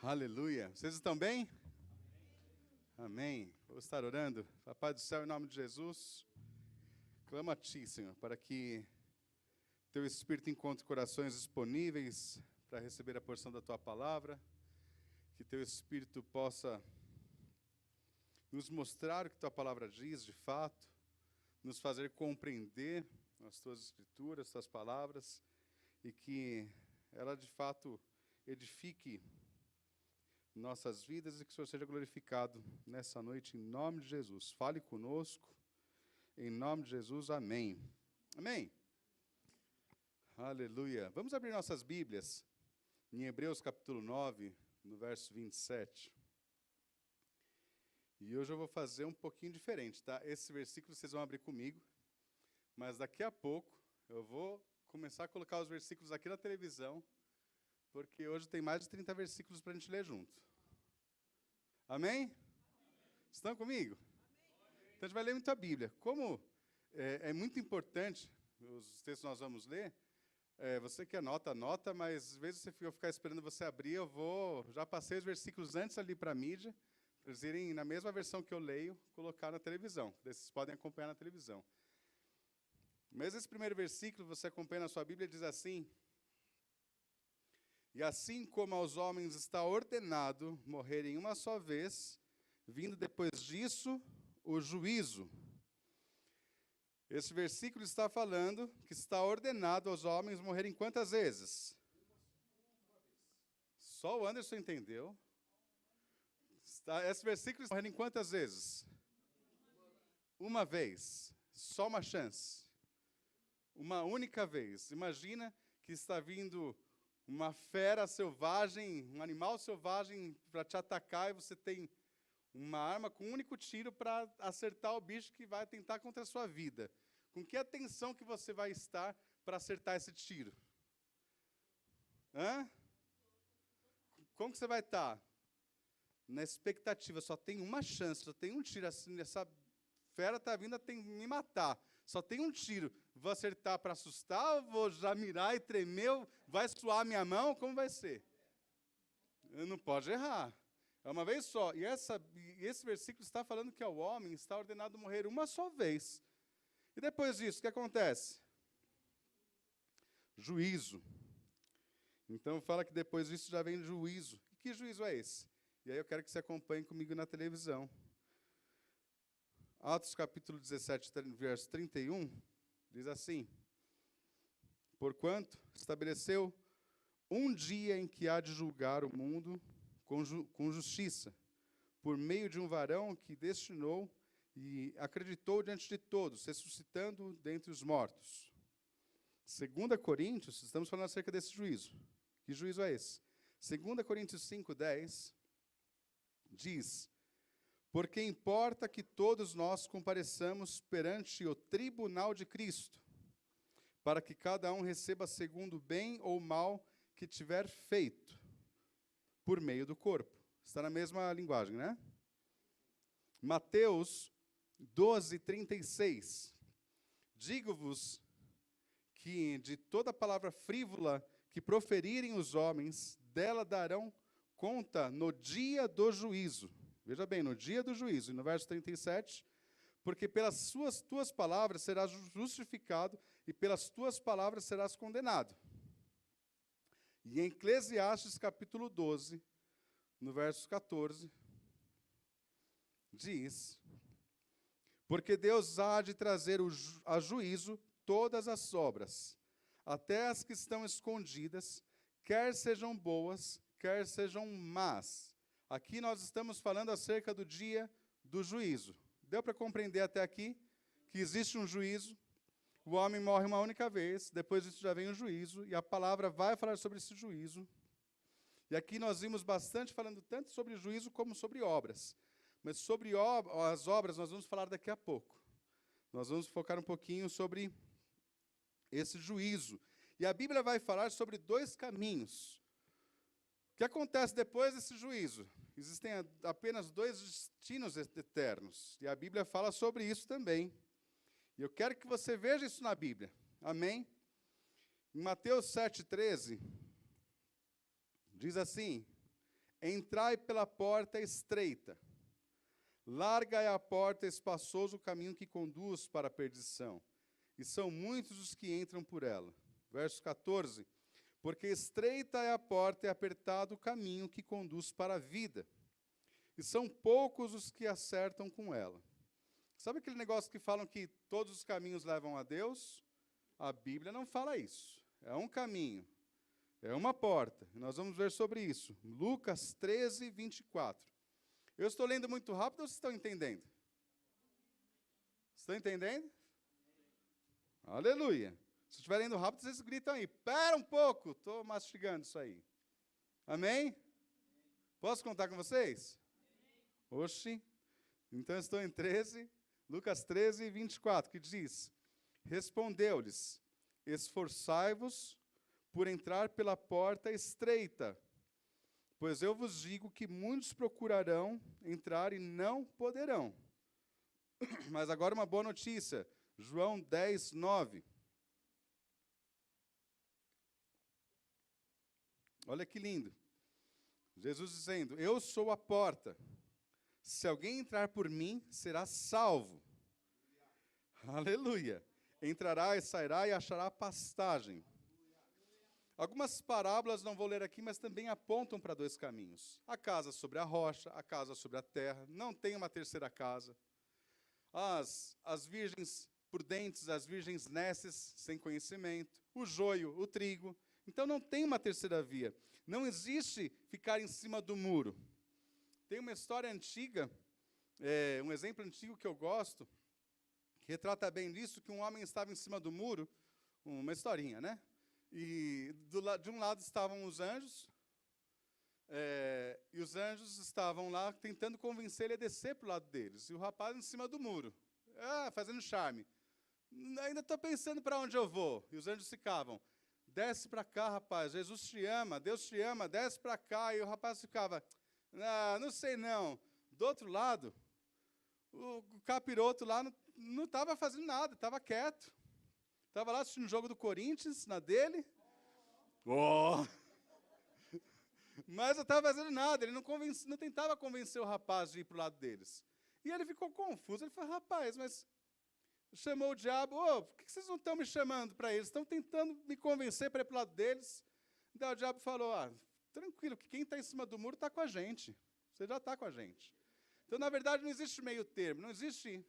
Aleluia. Vocês estão bem? Amém. Vou estar orando. Papai do céu, em nome de Jesus, clamo a Ti, Senhor, para que Teu Espírito encontre corações disponíveis para receber a porção da Tua palavra, que Teu Espírito possa nos mostrar o que Tua palavra diz de fato, nos fazer compreender as Tuas Escrituras, as Tuas palavras, e que ela de fato edifique nossas vidas e que o Senhor seja glorificado nessa noite, em nome de Jesus. Fale conosco, em nome de Jesus, amém. Amém. Aleluia. Vamos abrir nossas Bíblias em Hebreus capítulo 9, no verso 27. E hoje eu vou fazer um pouquinho diferente, tá? Esse versículo vocês vão abrir comigo, mas daqui a pouco eu vou começar a colocar os versículos aqui na televisão, porque hoje tem mais de 30 versículos para a gente ler junto. Amém? Estão comigo? Então a gente vai ler muito a Bíblia. Como é muito importante, os textos que nós vamos ler, você que anota, mas às vezes se eu ficar esperando você abrir, já passei os versículos antes ali para a mídia, para eles irem na mesma versão que eu leio, colocar na televisão. Vocês podem acompanhar na televisão. Mas esse primeiro versículo, você acompanha na sua Bíblia, diz assim: e assim como aos homens está ordenado morrerem uma só vez, vindo depois disso o juízo. Esse versículo está falando que está ordenado aos homens morrerem quantas vezes? Só o Anderson entendeu. Esse versículo está morrendo quantas vezes? Uma vez. Só uma chance. Uma única vez. Imagina que está vindo uma fera selvagem, um animal selvagem para te atacar, e você tem uma arma com um único tiro para acertar o bicho que vai tentar contra a sua vida. Com que atenção que você vai estar para acertar esse tiro? Hã? Como que você vai estar? Na expectativa, só tem uma chance, só tem um tiro, assim, essa fera está vindo, tem que me matar. Só tem um tiro. Vou acertar para assustar, vou já mirar e tremer, vai suar a minha mão, como vai ser? Não pode errar. É uma vez só. E esse versículo está falando que ao homem está ordenado morrer uma só vez. E depois disso, o que acontece? Juízo. Então fala que depois disso já vem juízo. E que juízo é esse? E aí eu quero que você acompanhe comigo na televisão. Atos capítulo 17, verso 31, diz assim: porquanto estabeleceu um dia em que há de julgar o mundo com justiça, por meio de um varão que destinou e acreditou diante de todos, ressuscitando dentre os mortos. 2 Coríntios, estamos falando acerca desse juízo. Que juízo é esse? 2 Coríntios 5:10 diz: porque importa que todos nós compareçamos perante o tribunal de Cristo, para que cada um receba segundo o bem ou mal que tiver feito, por meio do corpo. Está na mesma linguagem, né? Mateus 12:36. Digo-vos que de toda palavra frívola que proferirem os homens, dela darão conta no dia do juízo. Veja bem, no dia do juízo, e no verso 37, porque pelas tuas palavras serás justificado, e pelas tuas palavras serás condenado. E em Eclesiastes capítulo 12, no verso 14, diz: porque Deus há de trazer a juízo todas as obras, até as que estão escondidas, quer sejam boas, quer sejam más. Aqui nós estamos falando acerca do dia do juízo. Deu para compreender até aqui que existe um juízo, o homem morre uma única vez, depois disso já vem o juízo, e a palavra vai falar sobre esse juízo. E aqui nós vimos bastante falando tanto sobre juízo como sobre obras. Mas sobre as obras nós vamos falar daqui a pouco. Nós vamos focar um pouquinho sobre esse juízo. E a Bíblia vai falar sobre dois caminhos. O que acontece depois desse juízo? Existem apenas dois destinos eternos. E a Bíblia fala sobre isso também. E eu quero que você veja isso na Bíblia. Amém? Em Mateus 7,13, diz assim: Entrai pela porta estreita. Larga é a porta, espaçoso o caminho que conduz para a perdição, e são muitos os que entram por ela. Verso 14. Porque estreita é a porta e apertado o caminho que conduz para a vida, e são poucos os que acertam com ela. Sabe aquele negócio que falam que todos os caminhos levam a Deus? A Bíblia não fala isso. É um caminho, é uma porta. Nós vamos ver sobre isso. Lucas 13, 24. Eu estou lendo muito rápido ou vocês estão entendendo? Estão entendendo? Aleluia. Se estiver lendo rápido, vocês gritam aí. Espera um pouco, estou mastigando isso aí. Amém? Posso contar com vocês? Oxi. Então eu estou em 13, Lucas 13, 24, que diz: respondeu-lhes, esforçai-vos por entrar pela porta estreita, pois eu vos digo que muitos procurarão entrar e não poderão. Mas agora uma boa notícia, João 10, 9. Olha que lindo. Jesus dizendo, eu sou a porta. Se alguém entrar por mim, será salvo. Aleluia. Entrará e sairá e achará pastagem. Algumas parábolas, não vou ler aqui, mas também apontam para dois caminhos. A casa sobre a rocha, a casa sobre a terra. Não tem uma terceira casa. As virgens prudentes, as virgens nécias, sem conhecimento. O joio, o trigo. Então não tem uma terceira via. Não existe ficar em cima do muro. Tem uma história antiga, um exemplo antigo que eu gosto, que retrata bem disso, que um homem estava em cima do muro, uma historinha, né? E de um lado estavam os anjos, e os anjos estavam lá tentando convencer ele a descer para o lado deles. E o rapaz em cima do muro, fazendo charme. Ainda estou pensando para onde eu vou. E os anjos ficavam, desce para cá, rapaz, Jesus te ama, Deus te ama, desce para cá. E o rapaz ficava, não sei não. Do outro lado, o capiroto lá não estava fazendo nada, estava quieto. Estava lá assistindo o jogo do Corinthians, na dele. Oh! Mas não estava fazendo nada, ele não tentava convencer o rapaz de ir para o lado deles. E ele ficou confuso, ele falou, rapaz, mas chamou o diabo, por que vocês não estão me chamando para eles? Estão tentando me convencer para ir para o lado deles. Daí o diabo falou, tranquilo, que quem está em cima do muro está com a gente. Você já está com a gente. Então, na verdade, não existe meio termo, não existe.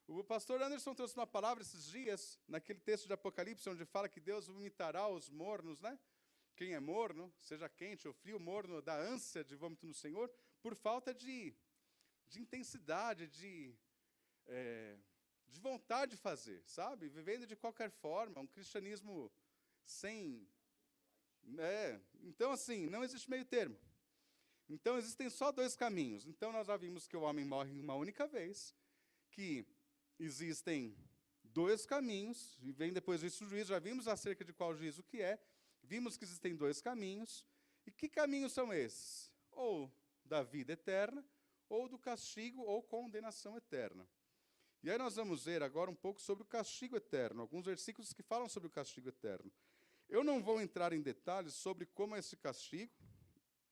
O pastor Anderson trouxe uma palavra esses dias, naquele texto de Apocalipse, onde fala que Deus vomitará os mornos, né? Quem é morno, seja quente ou frio, morno da ânsia de vômito no Senhor, por falta de intensidade, de vontade de fazer, sabe? Vivendo de qualquer forma, um cristianismo sem... Então, assim, não existe meio termo. Então, existem só dois caminhos. Então, nós já vimos que o homem morre uma única vez, que existem dois caminhos, e vem depois disso o juízo, já vimos acerca de qual juízo que é, vimos que existem dois caminhos, e que caminhos são esses? Ou da vida eterna, ou do castigo ou condenação eterna. E aí nós vamos ver agora um pouco sobre o castigo eterno, alguns versículos que falam sobre o castigo eterno. Eu não vou entrar em detalhes sobre como é esse castigo,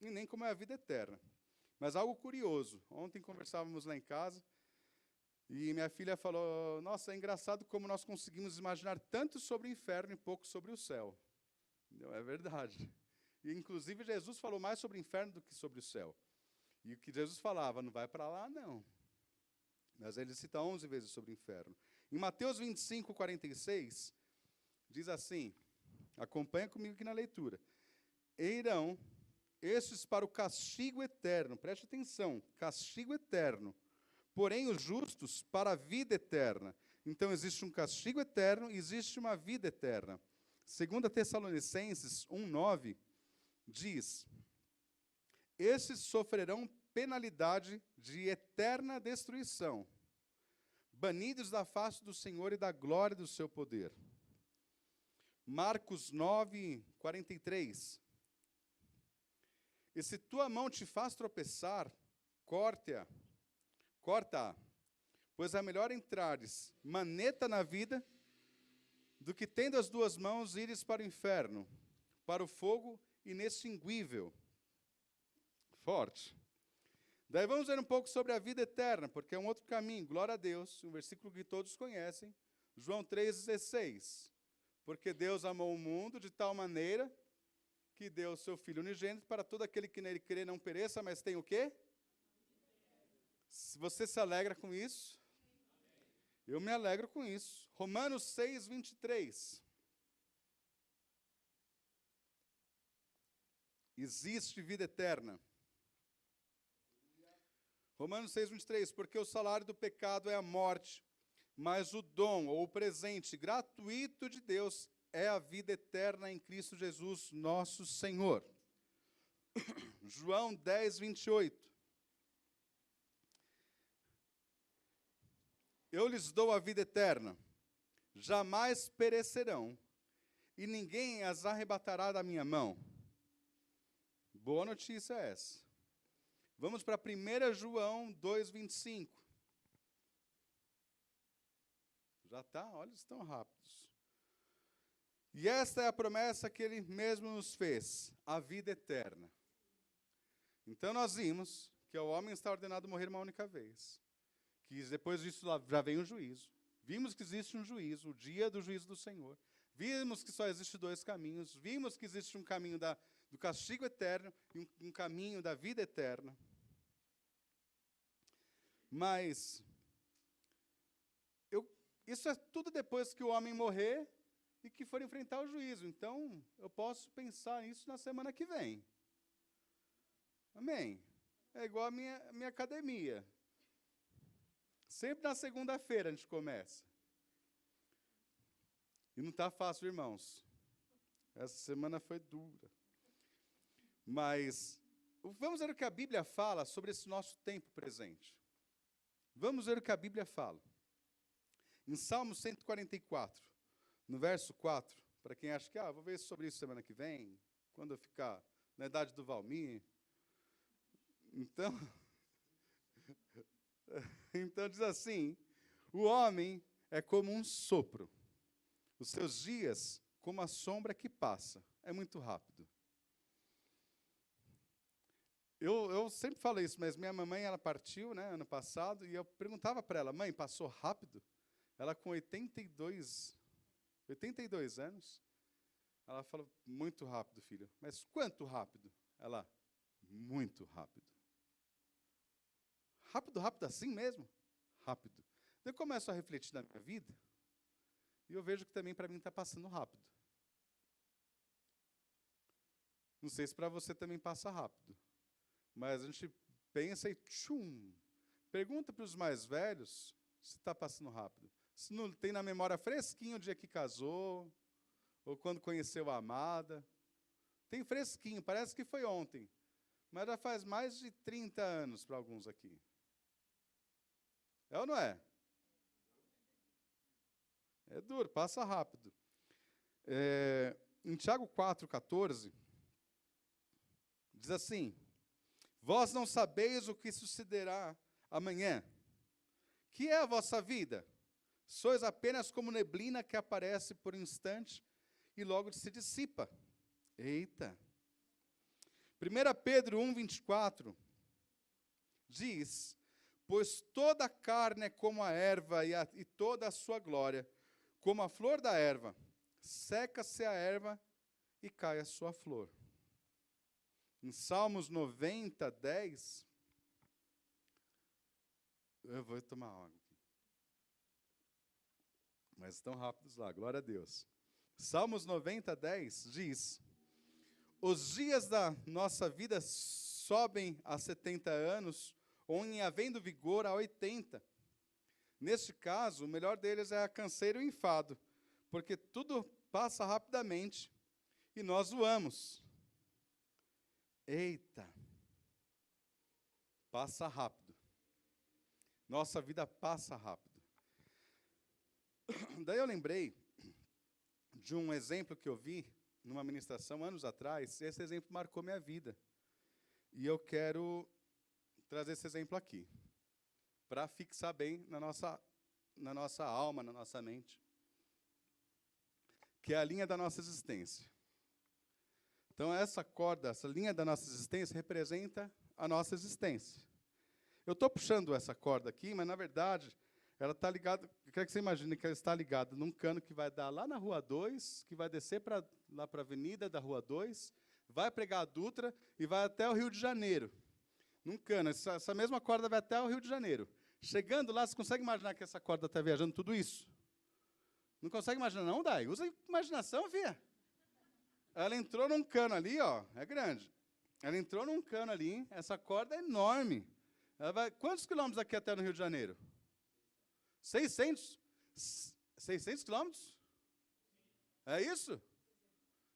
e nem como é a vida eterna, mas algo curioso. Ontem conversávamos lá em casa, e minha filha falou, nossa, é engraçado como nós conseguimos imaginar tanto sobre o inferno e pouco sobre o céu. Não, é verdade. E, inclusive, Jesus falou mais sobre o inferno do que sobre o céu. E o que Jesus falava, não vai para lá, não. Mas ele cita 11 vezes sobre o inferno. Em Mateus 25, 46, diz assim, acompanha comigo aqui na leitura. Irão estes para o castigo eterno, preste atenção, castigo eterno. Porém, os justos para a vida eterna. Então, existe um castigo eterno e existe uma vida eterna. 2 Tessalonicenses 1,9 diz, esses sofrerão penalidade de eterna destruição, banidos da face do Senhor e da glória do seu poder. Marcos 9, 43. E se tua mão te faz tropeçar, corta-a, pois é melhor entrares maneta na vida do que tendo as duas mãos ires para o inferno, para o fogo inextinguível. Forte. Daí vamos ver um pouco sobre a vida eterna, porque é um outro caminho. Glória a Deus, um versículo que todos conhecem. João 3,16. Porque Deus amou o mundo de tal maneira que deu o seu Filho unigênito para todo aquele que nele crê não pereça, mas tem o quê? Se você se alegra com isso, eu me alegro com isso. Romanos 6,23. Existe vida eterna. Romanos 6,23. Porque o salário do pecado é a morte, mas o dom, ou o presente gratuito de Deus, é a vida eterna em Cristo Jesus, nosso Senhor. João 10,28. Eu lhes dou a vida eterna, jamais perecerão, e ninguém as arrebatará da minha mão. Boa notícia é essa. Vamos para 1 João 2,25. Já está? Olha, estão rápidos. E esta é a promessa que ele mesmo nos fez, a vida eterna. Então nós vimos que o homem está ordenado a morrer uma única vez. Que depois disso já vem o juízo. Vimos que existe um juízo, o dia do juízo do Senhor. Vimos que só existe dois caminhos. Vimos que existe um caminho do castigo eterno e um caminho da vida eterna. Mas isso é tudo depois que o homem morrer e que for enfrentar o juízo. Então, eu posso pensar nisso na semana que vem. Amém? É igual a minha academia. Sempre na segunda-feira a gente começa. E não está fácil, irmãos. Essa semana foi dura. Mas vamos ver o que a Bíblia fala sobre esse nosso tempo presente. Vamos ver o que a Bíblia fala. Em Salmo 144, no verso 4, para quem acha que, vou ver sobre isso semana que vem, quando eu ficar na idade do Valmir. Então diz assim: o homem é como um sopro, os seus dias como a sombra que passa. É muito rápido. Eu sempre falo isso, mas minha mamãe, ela partiu, né, ano passado, e eu perguntava para ela: mãe, passou rápido? Ela com 82 anos, ela falou: muito rápido, filho. Mas quanto rápido? Ela: muito rápido. Rápido assim mesmo? Rápido. Eu começo a refletir na minha vida, e eu vejo que também para mim está passando rápido. Não sei se para você também passa rápido. Mas a gente pensa e tchum. Pergunta para os mais velhos se está passando rápido. Se não tem na memória fresquinho o dia que casou, ou quando conheceu a amada. Tem fresquinho, parece que foi ontem. Mas já faz mais de 30 anos para alguns aqui. É ou não é? É duro, passa rápido. Em Tiago 4,14, diz assim: vós não sabeis o que sucederá amanhã. Que é a vossa vida? Sois apenas como neblina que aparece por um instante e logo se dissipa. Eita! 1 Pedro 1,24 diz: pois toda a carne é como a erva e toda a sua glória, como a flor da erva. Seca-se a erva e cai a sua flor. Em Salmos 90, 10, eu vou tomar água aqui. Mas estão rápidos lá, glória a Deus. Salmos 90, 10 diz: os dias da nossa vida sobem a 70 anos, ou em havendo vigor a 80. Neste caso, o melhor deles é a canseira e o enfado, porque tudo passa rapidamente e nós voamos. Eita! Passa rápido. Nossa vida passa rápido. Daí eu lembrei de um exemplo que eu vi numa ministração anos atrás, e esse exemplo marcou minha vida. E eu quero trazer esse exemplo aqui, para fixar bem na nossa alma, na nossa mente, que é a linha da nossa existência. Então, essa corda, essa linha da nossa existência representa a nossa existência. Eu estou puxando essa corda aqui, mas, na verdade, ela está ligada, eu quero que você imagine que ela está ligada num cano que vai dar lá na Rua 2, que vai descer lá para a Avenida da Rua 2, vai pregar a Dutra e vai até o Rio de Janeiro. Num cano, essa mesma corda vai até o Rio de Janeiro. Chegando lá, você consegue imaginar que essa corda está viajando tudo isso? Não consegue imaginar, não, Dai? Usa a imaginação, filha. Ela entrou num cano ali, ó, é grande. Ela entrou num cano ali, essa corda é enorme. Ela vai, quantos quilômetros daqui até no Rio de Janeiro? 600? 600 quilômetros? É isso?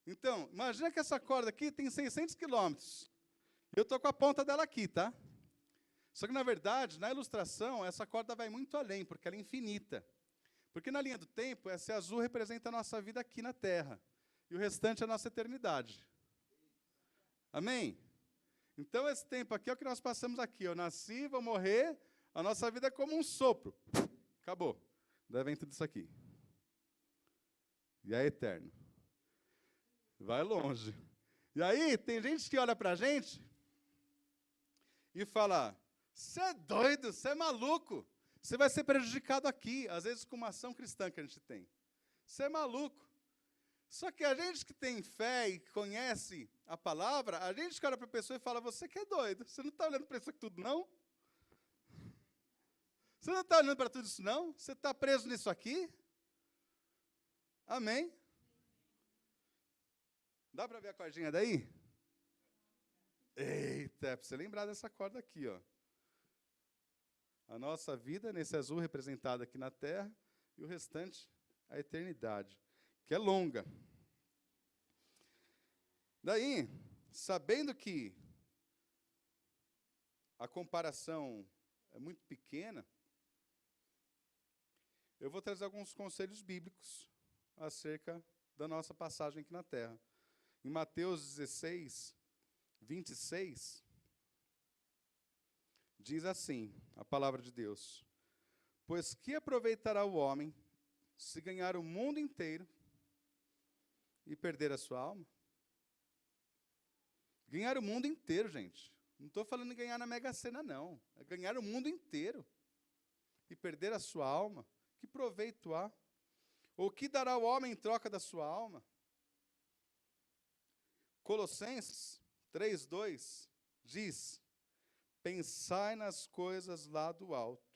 Então, imagina que essa corda aqui tem 600 quilômetros. Eu estou com a ponta dela aqui, tá? Só que, na verdade, na ilustração, essa corda vai muito além, porque ela é infinita. Porque na linha do tempo, esse azul representa a nossa vida aqui na Terra. E o restante é a nossa eternidade. Amém? Então, esse tempo aqui é o que nós passamos aqui. Eu nasci, vou morrer, a nossa vida é como um sopro. Acabou. Daí vem tudo isso aqui. E é eterno. Vai longe. E aí, tem gente que olha para a gente e fala, você é doido, você é maluco. Você vai ser prejudicado aqui, às vezes com uma ação cristã que a gente tem. Você é maluco. Só que a gente que tem fé e conhece a palavra, a gente que olha para a pessoa e fala, você que é doido, você não está olhando para isso aqui tudo, não? Você não está olhando para tudo isso, não? Você está preso nisso aqui? Amém? Dá para ver a cordinha daí? Eita, é para você lembrar dessa corda aqui, ó. A nossa vida, nesse azul representado aqui na Terra, e o restante, a eternidade, que é longa. Daí, sabendo que a comparação é muito pequena, eu vou trazer alguns conselhos bíblicos acerca da nossa passagem aqui na Terra. Em Mateus 16, 26, diz assim, a palavra de Deus, pois que aproveitará o homem se ganhar o mundo inteiro e perder a sua alma? Ganhar o mundo inteiro, gente. Não estou falando em ganhar na Mega Sena, não. É ganhar o mundo inteiro e perder a sua alma. Que proveito há? Ou que dará o homem em troca da sua alma? Colossenses 3:2 diz, pensai nas coisas lá do alto,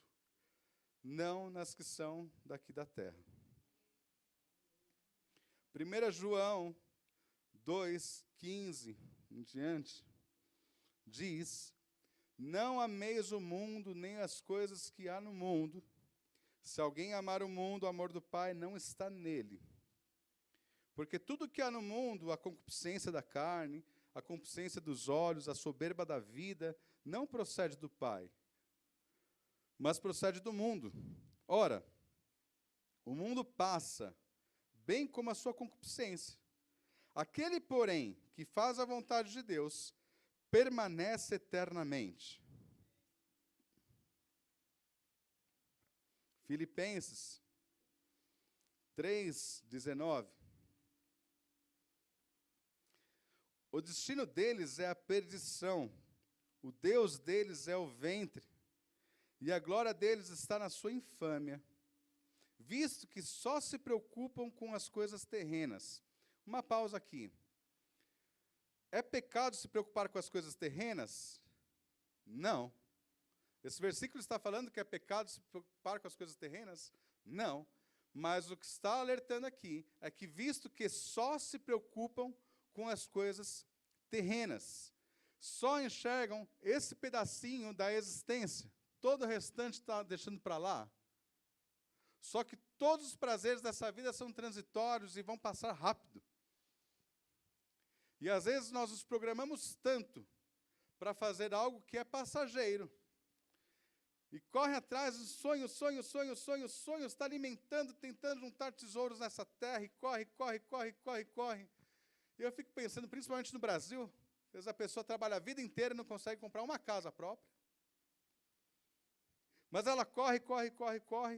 não nas que são daqui da terra. 1 João 2:15 em diante, diz, não ameis o mundo, nem as coisas que há no mundo. Se alguém amar o mundo, o amor do Pai não está nele. Porque tudo que há no mundo, a concupiscência da carne, a concupiscência dos olhos, a soberba da vida, não procede do Pai, mas procede do mundo. Ora, o mundo passa, bem como a sua concupiscência. Aquele, porém, que faz a vontade de Deus, permanece eternamente. Filipenses 3:19. O destino deles é a perdição, o Deus deles é o ventre, e a glória deles está na sua infâmia, visto que só se preocupam com as coisas terrenas. Uma pausa aqui. É pecado se preocupar com as coisas terrenas? Não. Esse versículo está falando que é pecado se preocupar com as coisas terrenas? Não. Mas o que está alertando aqui é que, visto que só se preocupam com as coisas terrenas, só enxergam esse pedacinho da existência, todo o restante está deixando para lá. Só que todos os prazeres dessa vida são transitórios e vão passar rápido. E às vezes nós nos programamos tanto para fazer algo que é passageiro. E corre atrás, sonho, está alimentando, tentando juntar tesouros nessa terra, e corre. E eu fico pensando, principalmente no Brasil, às vezes a pessoa trabalha a vida inteira e não consegue comprar uma casa própria. Mas ela corre,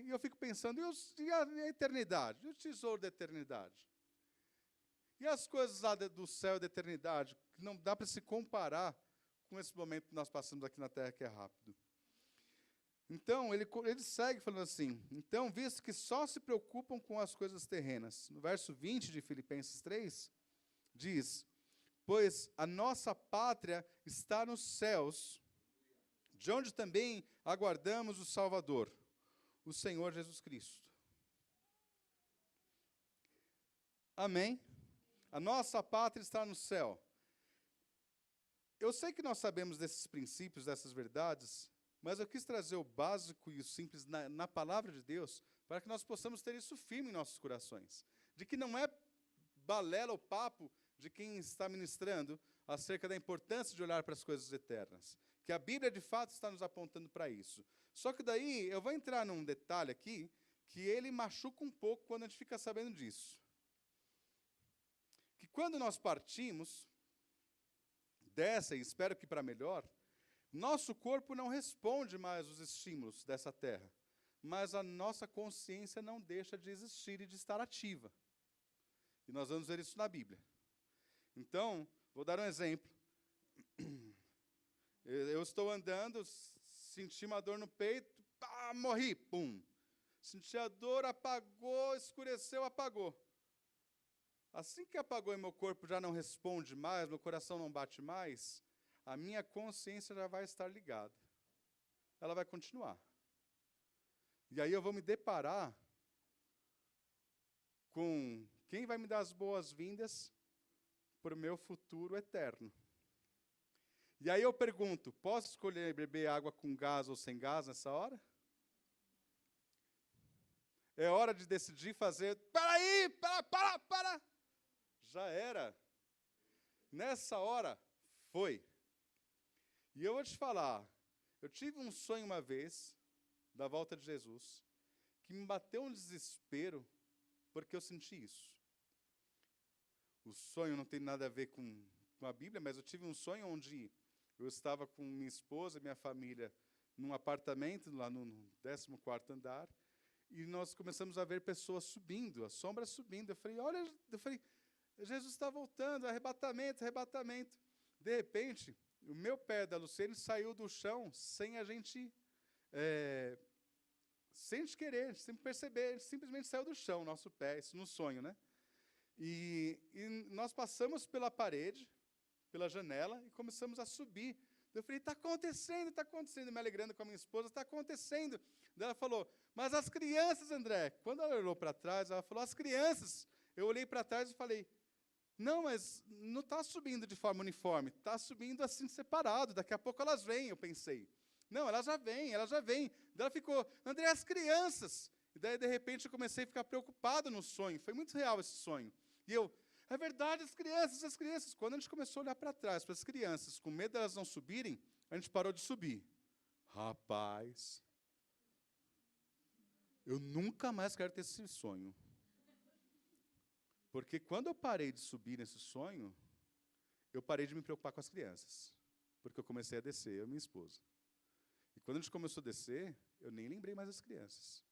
e eu fico pensando, e a eternidade? E o tesouro da eternidade? E as coisas lá do céu e da eternidade, que não dá para se comparar com esse momento que nós passamos aqui na terra, que é rápido. Então, ele segue falando assim, então, visto que só se preocupam com as coisas terrenas, no verso 20 de Filipenses 3, diz, pois a nossa pátria está nos céus, de onde também aguardamos o Salvador, o Senhor Jesus Cristo. Amém? A nossa pátria está no céu. Eu sei que nós sabemos desses princípios, dessas verdades, mas eu quis trazer o básico e o simples na palavra de Deus, para que nós possamos ter isso firme em nossos corações. De que não é balela ou papo de quem está ministrando acerca da importância de olhar para as coisas eternas. Que a Bíblia, de fato, está nos apontando para isso. Só que daí, eu vou entrar num detalhe aqui, que ele machuca um pouco quando a gente fica sabendo disso. Que quando nós partimos dessa, e espero que para melhor, nosso corpo não responde mais os estímulos dessa terra, mas a nossa consciência não deixa de existir e de estar ativa. E nós vamos ver isso na Bíblia. Então, vou dar um exemplo. Eu estou andando, senti uma dor no peito, pá, morri, pum. Senti a dor, apagou, escureceu, apagou. Assim que apagou e meu corpo já não responde mais, meu coração não bate mais, a minha consciência já vai estar ligada. Ela vai continuar. E aí eu vou me deparar com quem vai me dar as boas-vindas para o meu futuro eterno. E aí eu pergunto, posso escolher beber água com gás ou sem gás nessa hora? É hora de decidir fazer, peraí, para. Já era. Nessa hora, foi. E eu vou te falar, eu tive um sonho uma vez, da volta de Jesus, que me bateu um desespero, porque eu senti isso. O sonho não tem nada a ver com a Bíblia, mas eu tive um sonho onde eu estava com minha esposa e minha família num apartamento, lá no 14º andar, e nós começamos a ver pessoas subindo, as sombras subindo. Eu falei, Jesus está voltando, arrebatamento. De repente, o meu pé da Luciene saiu do chão sem a gente querer, sem perceber, simplesmente saiu do chão, nosso pé, isso no sonho, né? E nós passamos pela parede, pela janela, e começamos a subir. Eu falei, está acontecendo, me alegrando com a minha esposa, está acontecendo. Daí ela falou, mas as crianças, André, quando ela olhou para trás, ela falou, as crianças. Eu olhei para trás e falei, não, mas não está subindo de forma uniforme, está subindo assim separado, daqui a pouco elas vêm, eu pensei. Não, elas já vêm. Daí ela ficou, André, as crianças. E daí, de repente, eu comecei a ficar preocupado no sonho, foi muito real esse sonho. E eu, é verdade, as crianças. Quando a gente começou a olhar para trás, para as crianças, com medo delas não subirem, a gente parou de subir. Rapaz, eu nunca mais quero ter esse sonho. Porque quando eu parei de subir nesse sonho, eu parei de me preocupar com as crianças. Porque eu comecei a descer, eu e minha esposa. E quando a gente começou a descer, eu nem lembrei mais das crianças.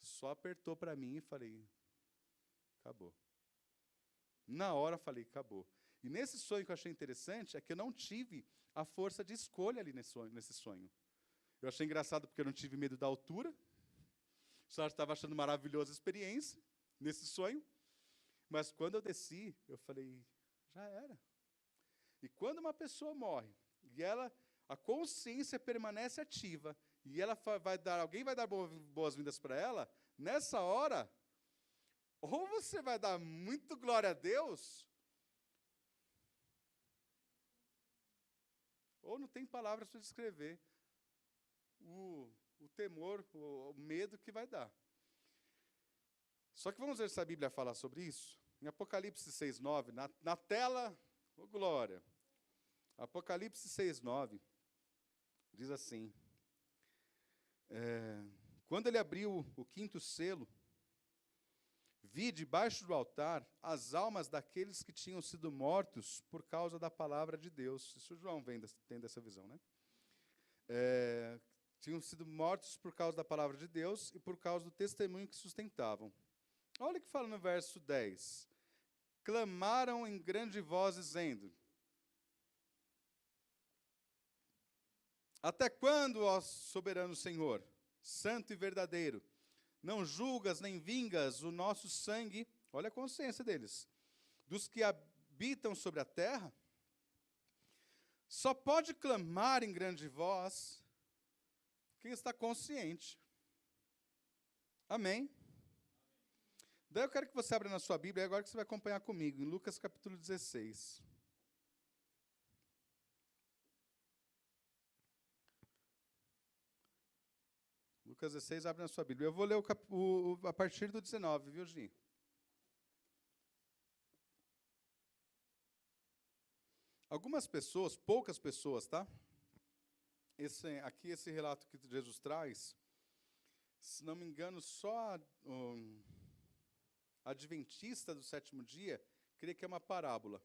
Só apertou para mim e falei, acabou. Na hora eu falei, acabou. E nesse sonho que eu achei interessante, é que eu não tive a força de escolha ali nesse sonho. Eu achei engraçado porque eu não tive medo da altura. Só estava achando maravilhosa a experiência nesse sonho. Mas quando eu desci, eu falei, já era. E quando uma pessoa morre, e a consciência permanece ativa, e alguém vai dar boas-vindas para ela, nessa hora, ou você vai dar muito glória a Deus, ou não tem palavras para descrever o temor, o medo que vai dar. Só que vamos ver se a Bíblia fala sobre isso. Em Apocalipse 6:9, na tela, glória. Apocalipse 6:9, diz assim, quando ele abriu o 5º selo, vi debaixo do altar as almas daqueles que tinham sido mortos por causa da palavra de Deus. Isso João tem dessa visão, né? Tinham sido mortos por causa da palavra de Deus e por causa do testemunho que sustentavam. Olha o que fala no verso 10. Clamaram em grande voz, dizendo, Até quando, ó soberano Senhor, santo e verdadeiro, não julgas nem vingas o nosso sangue, olha a consciência deles, dos que habitam sobre a terra? Só pode clamar em grande voz quem está consciente. Amém? Daí eu quero que você abra na sua Bíblia, agora que você vai acompanhar comigo, em Lucas capítulo 16. Lucas 16, abre na sua Bíblia. Eu vou ler a partir do 19, viu, Gi? Algumas pessoas, poucas pessoas, tá? Esse relato que Jesus traz, se não me engano, só adventista do sétimo dia crê que é uma parábola.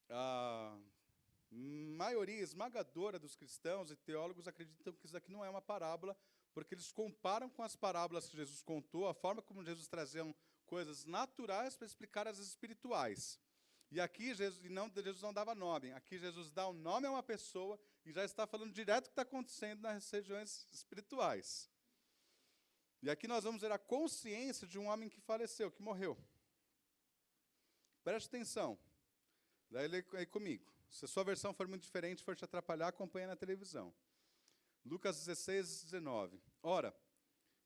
A maioria esmagadora dos cristãos e teólogos acreditam que isso aqui não é uma parábola, porque eles comparam com as parábolas que Jesus contou, a forma como Jesus trazia coisas naturais para explicar as espirituais. E aqui Jesus não dava nome, aqui Jesus dá um nome a uma pessoa e já está falando direto o que está acontecendo nas regiões espirituais. E aqui nós vamos ver a consciência de um homem que faleceu, que morreu. Preste atenção. Daí lê aí comigo. Se a sua versão for muito diferente, for te atrapalhar, acompanha na televisão. Lucas 16, 19. Ora,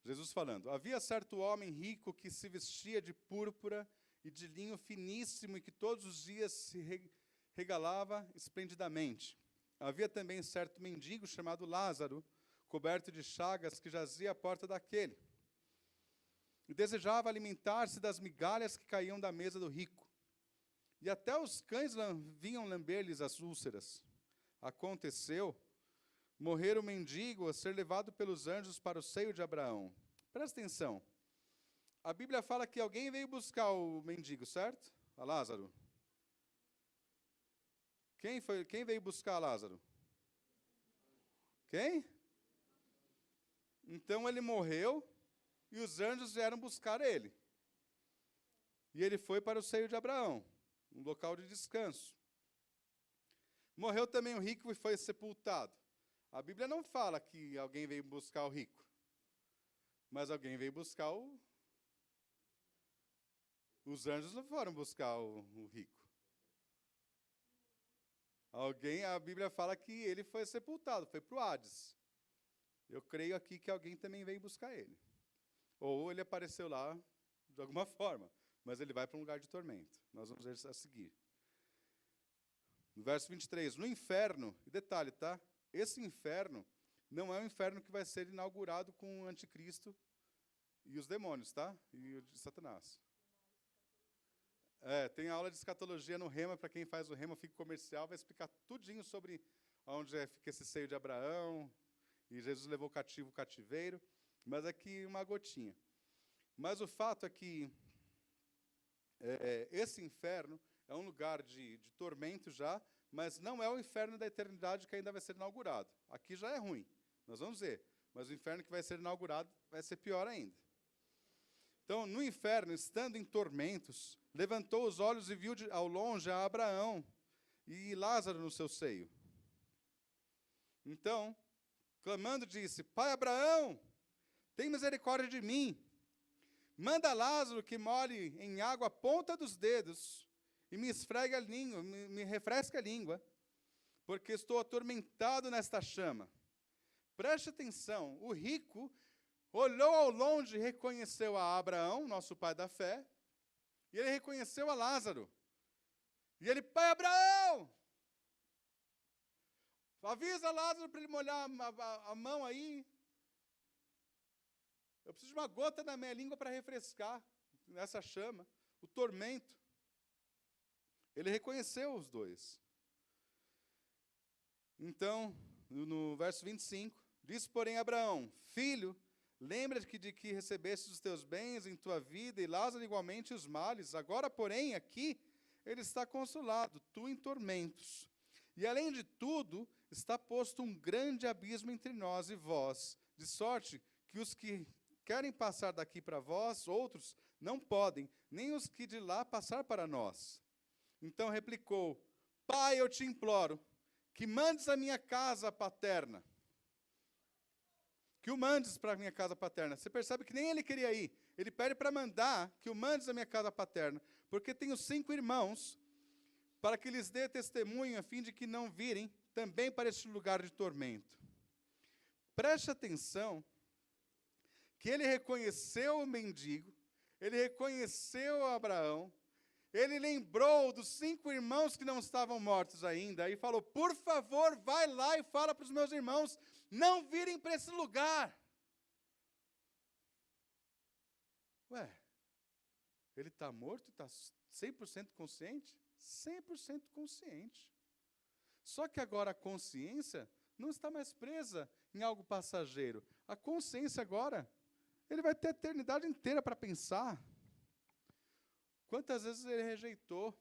Jesus falando, havia certo homem rico que se vestia de púrpura e de linho finíssimo e que todos os dias se regalava esplendidamente. Havia também certo mendigo chamado Lázaro, coberto de chagas, que jazia à porta daquele. E desejava alimentar-se das migalhas que caíam da mesa do rico. E até os cães vinham lamber-lhes as úlceras. Aconteceu morrer o mendigo a ser levado pelos anjos para o seio de Abraão. Presta atenção. A Bíblia fala que alguém veio buscar o mendigo, certo? A Lázaro. Quem veio buscar Lázaro? Quem? Então ele morreu e os anjos vieram buscar ele. E ele foi para o seio de Abraão, um local de descanso. Morreu também o rico e foi sepultado. A Bíblia não fala que alguém veio buscar o rico, mas alguém veio buscar os anjos não foram buscar o rico. A Bíblia fala que ele foi sepultado, foi para o Hades. Eu creio aqui que alguém também veio buscar ele. Ou ele apareceu lá de alguma forma, mas ele vai para um lugar de tormento. Nós vamos ver isso a seguir. No verso 23, no inferno, e detalhe, tá? Esse inferno não é um inferno que vai ser inaugurado com o anticristo e os demônios, tá? E o de Satanás. Tem aula de escatologia no Rema, para quem faz o Rema, fica comercial, vai explicar tudinho sobre onde fica esse seio de Abraão, e Jesus levou cativo o cativeiro, mas aqui uma gotinha. Mas o fato é que esse inferno é um lugar de tormento já, mas não é o inferno da eternidade que ainda vai ser inaugurado. Aqui já é ruim, nós vamos ver. Mas o inferno que vai ser inaugurado vai ser pior ainda. Então, no inferno, estando em tormentos, levantou os olhos e viu ao longe a Abraão e Lázaro no seu seio. Então, clamando, disse, Pai Abraão, tem misericórdia de mim. Manda Lázaro que molhe em água a ponta dos dedos e me esfregue a língua, me refresque a língua, porque estou atormentado nesta chama. Preste atenção, o rico olhou ao longe e reconheceu a Abraão, nosso pai da fé, e ele reconheceu a Lázaro. E ele, Pai Abraão, avisa Lázaro para ele molhar a mão aí. Eu preciso de uma gota na minha língua para refrescar nessa chama, o tormento. Ele reconheceu os dois. Então, no verso 25, diz, porém, Abraão, filho, lembra-te de que recebeste os teus bens em tua vida, e Lázaro igualmente os males. Agora, porém, aqui, ele está consolado, tu em tormentos. E, além de tudo, está posto um grande abismo entre nós e vós, de sorte que os que querem passar daqui para vós, outros, não podem, nem os que de lá passar para nós. Então replicou, Pai, eu te imploro, que mandes a minha casa paterna. Que o mandes para a minha casa paterna. Você percebe que nem ele queria ir. Ele pede para mandar que o mandes à minha casa paterna, porque tenho 5 irmãos, para que lhes dê testemunho, a fim de que não virem também para este lugar de tormento. Preste atenção que ele reconheceu o mendigo, ele reconheceu Abraão, ele lembrou dos 5 irmãos que não estavam mortos ainda, e falou, por favor, vai lá e fala para os meus irmãos, não virem para esse lugar. Ué, ele está morto e está 100% consciente? 100% consciente. Só que agora a consciência não está mais presa em algo passageiro. A consciência agora, ele vai ter a eternidade inteira para pensar. Quantas vezes ele rejeitou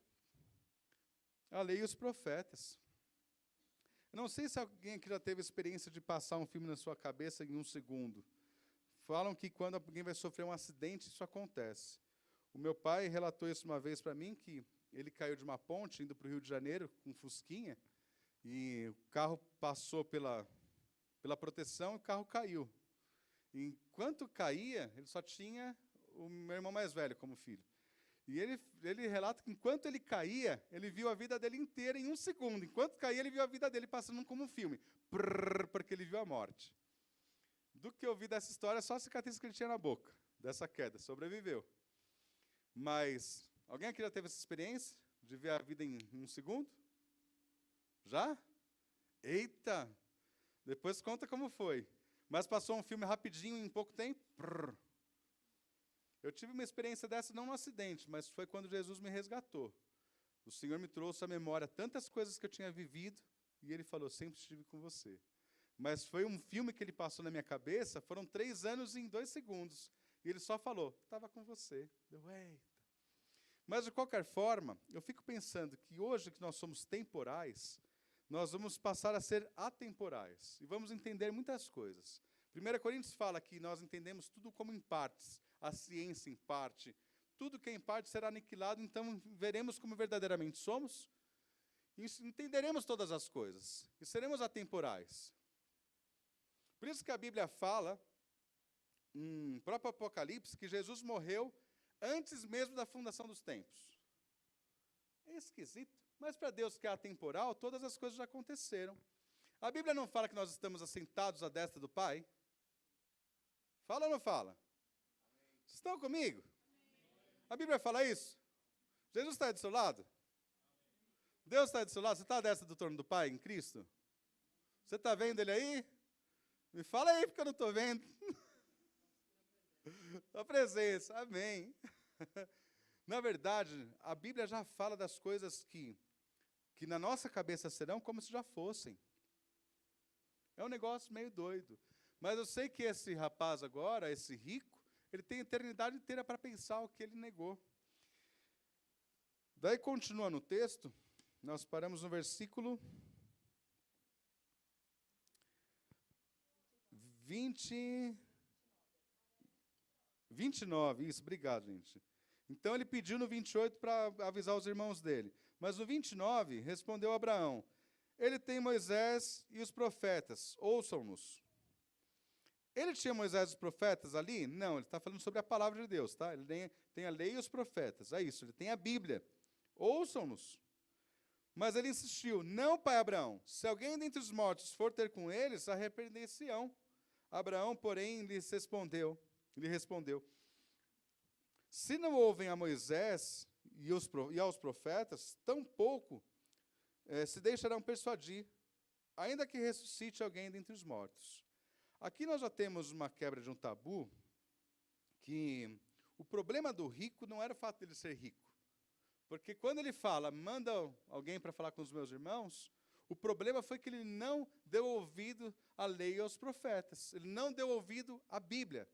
a lei e os profetas? Eu não sei se alguém aqui já teve experiência de passar um filme na sua cabeça em 1 segundo. Falam que quando alguém vai sofrer um acidente, isso acontece. O meu pai relatou isso uma vez para mim, que ele caiu de uma ponte, indo para o Rio de Janeiro, com um fusquinha, e o carro passou pela proteção e o carro caiu. E enquanto caía, ele só tinha o meu irmão mais velho como filho. E ele relata que enquanto ele caía, ele viu a vida dele inteira em 1 segundo. Enquanto caía, ele viu a vida dele passando como um filme. Porque ele viu a morte. Do que eu vi dessa história, só a cicatriz que ele tinha na boca, dessa queda. Sobreviveu. Mas, alguém aqui já teve essa experiência de ver a vida em 1 segundo? Já? Eita! Depois conta como foi. Mas passou um filme rapidinho, em pouco tempo. Eu tive uma experiência dessa, não no acidente, mas foi quando Jesus me resgatou. O Senhor me trouxe à memória tantas coisas que eu tinha vivido, e Ele falou, sempre estive com você. Mas foi um filme que Ele passou na minha cabeça, foram 3 anos em 2 segundos. E Ele só falou, estava com você. Deu, eita. Mas, de qualquer forma, eu fico pensando que hoje que nós somos temporais, nós vamos passar a ser atemporais. E vamos entender muitas coisas. 1 Coríntios fala que nós entendemos tudo como em partes. A ciência em parte. Tudo que é em parte será aniquilado, então veremos como verdadeiramente somos. E entenderemos todas as coisas. E seremos atemporais. Por isso que a Bíblia fala, no próprio Apocalipse, que Jesus morreu antes mesmo da fundação dos tempos. É esquisito. Mas para Deus que é atemporal, todas as coisas já aconteceram. A Bíblia não fala que nós estamos assentados à destra do Pai? Fala ou não fala? Vocês estão comigo? A Bíblia fala isso? Jesus está aí do seu lado? Deus está aí do seu lado? Você está à destra do trono do Pai em Cristo? Você está vendo Ele aí? Me fala aí, porque eu não estou vendo. A presença, amém. Na verdade, a Bíblia já fala das coisas que na nossa cabeça serão como se já fossem. É um negócio meio doido. Mas eu sei que esse rapaz agora, esse rico, ele tem a eternidade inteira para pensar o que ele negou. Daí continua no texto, nós paramos no versículo 29, isso, obrigado, gente. Então ele pediu no 28 para avisar os irmãos dele. Mas no 29, respondeu Abraão, ele tem Moisés e os profetas, ouçam-nos. Ele tinha Moisés e os profetas ali? Não, ele está falando sobre a palavra de Deus, tá? Ele tem a lei e os profetas, é isso, ele tem a Bíblia. Ouçam-nos. Mas ele insistiu, não, pai Abraão, se alguém dentre os mortos for ter com eles, arrepender-se-ão. Abraão, porém, lhe respondeu, se não ouvem a Moisés e aos profetas, tampouco se deixarão persuadir, ainda que ressuscite alguém dentre os mortos. Aqui nós já temos uma quebra de um tabu, que o problema do rico não era o fato de ele ser rico. Porque quando ele fala, manda alguém para falar com os meus irmãos, o problema foi que ele não deu ouvido à lei e aos profetas. Ele não deu ouvido à Bíblia.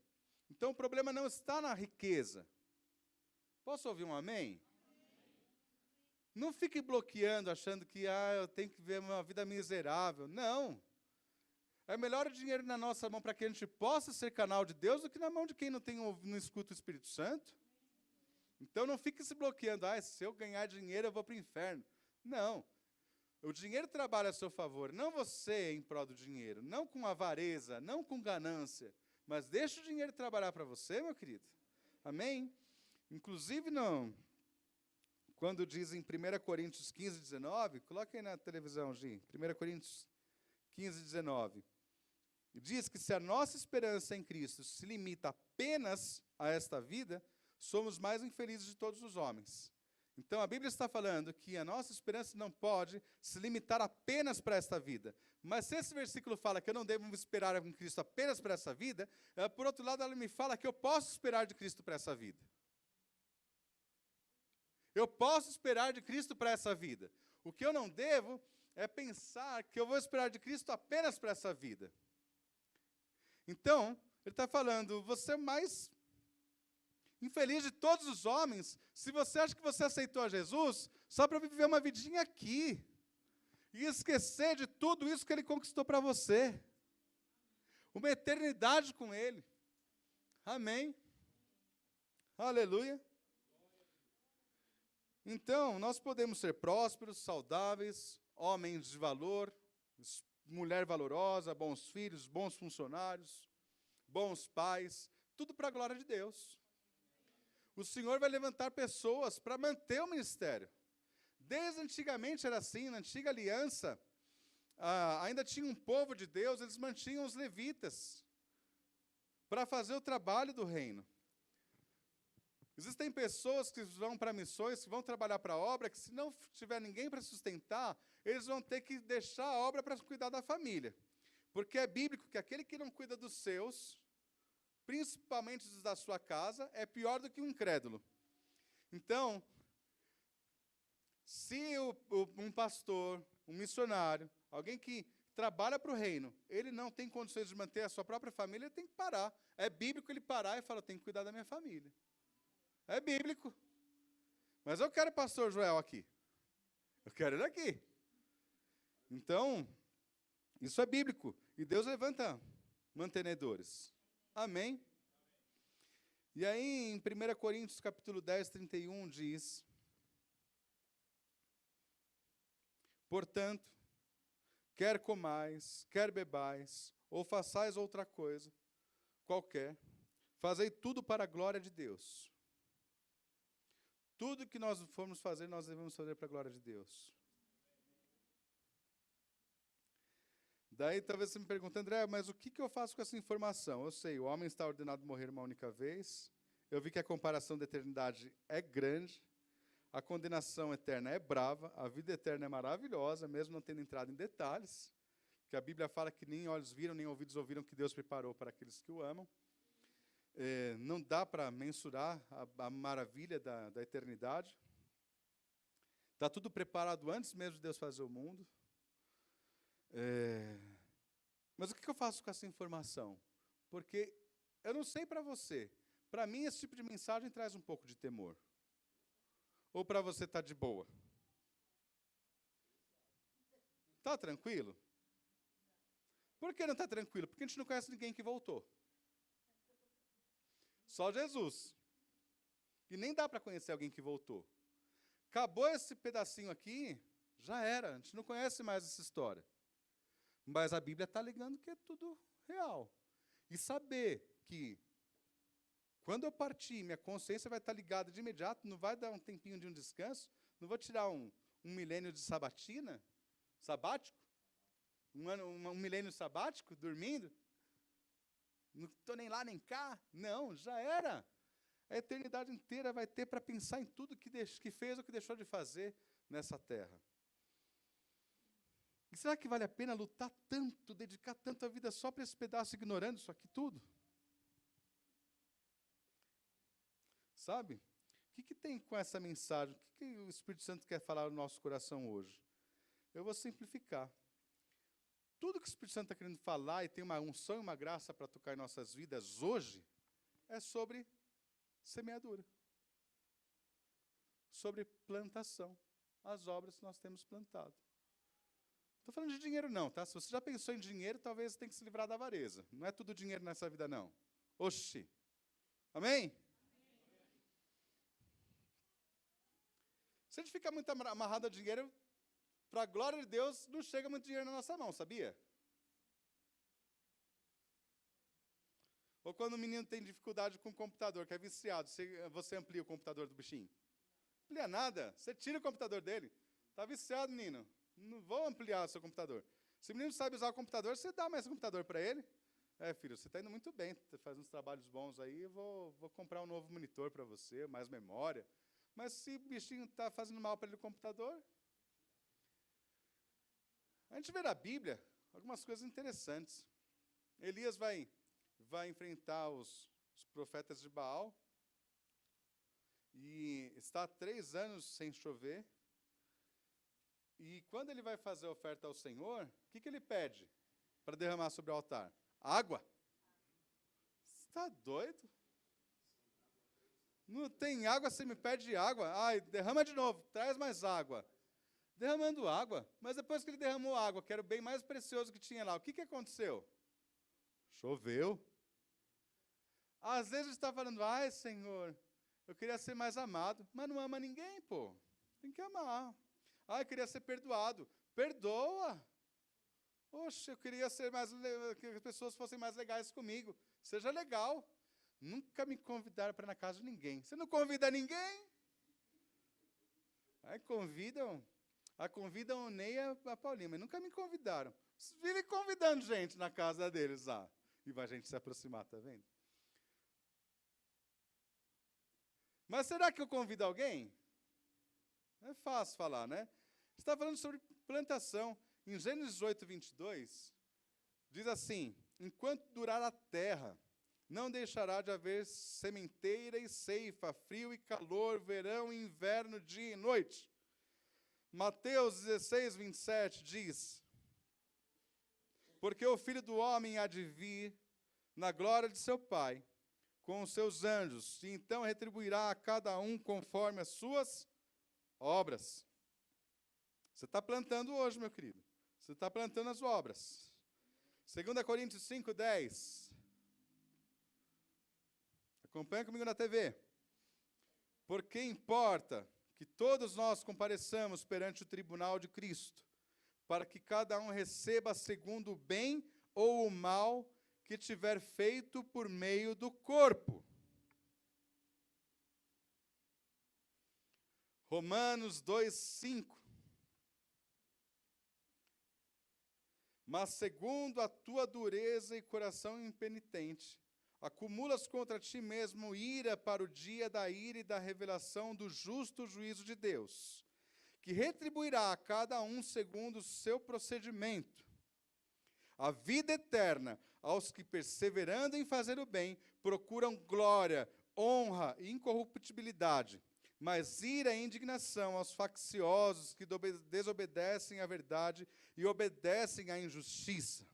Então o problema não está na riqueza. Posso ouvir um amém? Não fique bloqueando, achando que eu tenho que ver uma vida miserável. Não. É melhor o dinheiro na nossa mão para que a gente possa ser canal de Deus do que na mão de quem não escuta o Espírito Santo. Então não fique se bloqueando. Se eu ganhar dinheiro eu vou para o inferno. Não. O dinheiro trabalha a seu favor, não você em prol do dinheiro, não com avareza, não com ganância, mas deixa o dinheiro trabalhar para você, meu querido. Amém? Inclusive, não, quando diz em 1 Coríntios 15, 19, coloca aí na televisão, Gi, 1 Coríntios 15, 19, diz que se a nossa esperança em Cristo se limita apenas a esta vida, somos mais infelizes de todos os homens. Então, a Bíblia está falando que a nossa esperança não pode se limitar apenas para esta vida. Mas se esse versículo fala que eu não devo esperar em Cristo apenas para essa vida, por outro lado, ela me fala que eu posso esperar de Cristo para essa vida. Eu posso esperar de Cristo para essa vida. O que eu não devo é pensar que eu vou esperar de Cristo apenas para essa vida. Então, ele está falando, você é mais infeliz de todos os homens, se você acha que você aceitou a Jesus só para viver uma vidinha aqui e esquecer de tudo isso que Ele conquistou para você. Uma eternidade com Ele. Amém. Aleluia. Então, nós podemos ser prósperos, saudáveis, homens de valor, mulher valorosa, bons filhos, bons funcionários, bons pais, tudo para a glória de Deus. O Senhor vai levantar pessoas para manter o ministério. Desde antigamente era assim, na antiga aliança, ainda tinha um povo de Deus, eles mantinham os levitas para fazer o trabalho do reino. Existem pessoas que vão para missões, que vão trabalhar para a obra, que se não tiver ninguém para sustentar, eles vão ter que deixar a obra para cuidar da família. Porque é bíblico que aquele que não cuida dos seus, principalmente os da sua casa, é pior do que um incrédulo. Então, se um pastor, um missionário, alguém que trabalha para o reino, ele não tem condições de manter a sua própria família, ele tem que parar. É bíblico ele parar e falar, eu tenho que cuidar da minha família. É bíblico. Mas eu quero o pastor Joel aqui. Eu quero ele aqui. Então, isso é bíblico. E Deus levanta mantenedores. Amém? E aí, em 1 Coríntios, capítulo 10, 31, diz, portanto, quer comais, quer bebais, ou façais outra coisa, qualquer, fazei tudo para a glória de Deus. Tudo que nós formos fazer, nós devemos fazer para a glória de Deus. Daí, talvez você me pergunte, André, mas o que eu faço com essa informação? Eu sei, o homem está ordenado a morrer uma única vez. Eu vi que a comparação da eternidade é grande. A condenação eterna é brava. A vida eterna é maravilhosa, mesmo não tendo entrado em detalhes. Que a Bíblia fala que nem olhos viram, nem ouvidos ouviram que Deus preparou para aqueles que o amam. Não dá para mensurar a maravilha da eternidade. Está tudo preparado antes mesmo de Deus fazer o mundo. Mas o que eu faço com essa informação? Porque eu não sei para você. Para mim, esse tipo de mensagem traz um pouco de temor. Ou para você está de boa? Está tranquilo? Por que não está tranquilo? Porque a gente não conhece ninguém que voltou. Só Jesus. E nem dá para conhecer alguém que voltou. Acabou esse pedacinho aqui, já era. A gente não conhece mais essa história. Mas a Bíblia está alegando que é tudo real. E saber que, quando eu partir, minha consciência vai estar ligada de imediato, não vai dar um tempinho de um descanso, não vou tirar um milênio de sabatina, sabático, um milênio sabático, dormindo, não estou nem lá nem cá, não, já era. A eternidade inteira vai ter para pensar em tudo que fez ou que deixou de fazer nessa terra. E será que vale a pena lutar tanto, dedicar tanto a vida só para esse pedaço, ignorando isso aqui tudo? Sabe? O que tem com essa mensagem? O que o Espírito Santo quer falar no nosso coração hoje? Eu vou simplificar. Tudo que o Espírito Santo está querendo falar e tem uma unção e uma graça para tocar em nossas vidas hoje, é sobre semeadura. Sobre plantação. As obras que nós temos plantado. Estou falando de dinheiro não, tá? Se você já pensou em dinheiro, talvez você tenha que se livrar da avareza. Não é tudo dinheiro nessa vida, não. Oxi. Amém? Se a gente ficar muito amarrado a dinheiro, para a glória de Deus, não chega muito dinheiro na nossa mão, sabia? Ou quando o menino tem dificuldade com o computador, que é viciado, você amplia o computador do bichinho? Não amplia nada, você tira o computador dele. Está viciado, menino, não vou ampliar o seu computador. Se o menino sabe usar o computador, você dá mais um computador para ele. Filho, você está indo muito bem, faz uns trabalhos bons aí, eu vou comprar um novo monitor para você, mais memória. Mas se o bichinho está fazendo mal para ele o computador... A gente vê na Bíblia algumas coisas interessantes. Elias vai enfrentar os profetas de Baal, e está há 3 anos sem chover. E quando ele vai fazer a oferta ao Senhor, o que ele pede para derramar sobre o altar? Água. Você está doido? Não tem água, você me pede água. Ai, derrama de novo, traz mais água. Derramando água. Mas depois que ele derramou água, que era o bem mais precioso que tinha lá, o que aconteceu? Choveu. Às vezes a gente está falando, ai, Senhor, eu queria ser mais amado. Mas não ama ninguém, pô. Tem que amar. Ah, eu queria ser perdoado. Perdoa. Poxa, eu queria ser que as pessoas fossem mais legais comigo. Seja legal. Nunca me convidaram para ir na casa de ninguém. Você não convida ninguém? Aí convidam o Ney e a Paulinha, mas nunca me convidaram. Vivem convidando gente na casa deles lá. E vai a gente se aproximar, tá vendo? Mas será que eu convido alguém? É fácil falar, né? Está falando sobre plantação. Em Gênesis 8, 22, diz assim: enquanto durar a terra, não deixará de haver sementeira e ceifa, frio e calor, verão e inverno, dia e noite. Mateus 16, 27 diz: porque o Filho do Homem há de vir na glória de seu Pai, com os seus anjos, e então retribuirá a cada um conforme as suas obras. Você está plantando hoje, meu querido. Você está plantando as obras. 2 Coríntios 5, 10. Acompanha comigo na TV. Porque importa que todos nós compareçamos perante o tribunal de Cristo, para que cada um receba segundo o bem ou o mal que tiver feito por meio do corpo. Romanos 2, 5. Mas segundo a tua dureza e coração impenitente, acumulas contra ti mesmo ira para o dia da ira e da revelação do justo juízo de Deus, que retribuirá a cada um segundo o seu procedimento. A vida eterna aos que, perseverando em fazer o bem, procuram glória, honra e incorruptibilidade, mas ira e indignação aos facciosos que desobedecem à verdade e obedecem à injustiça.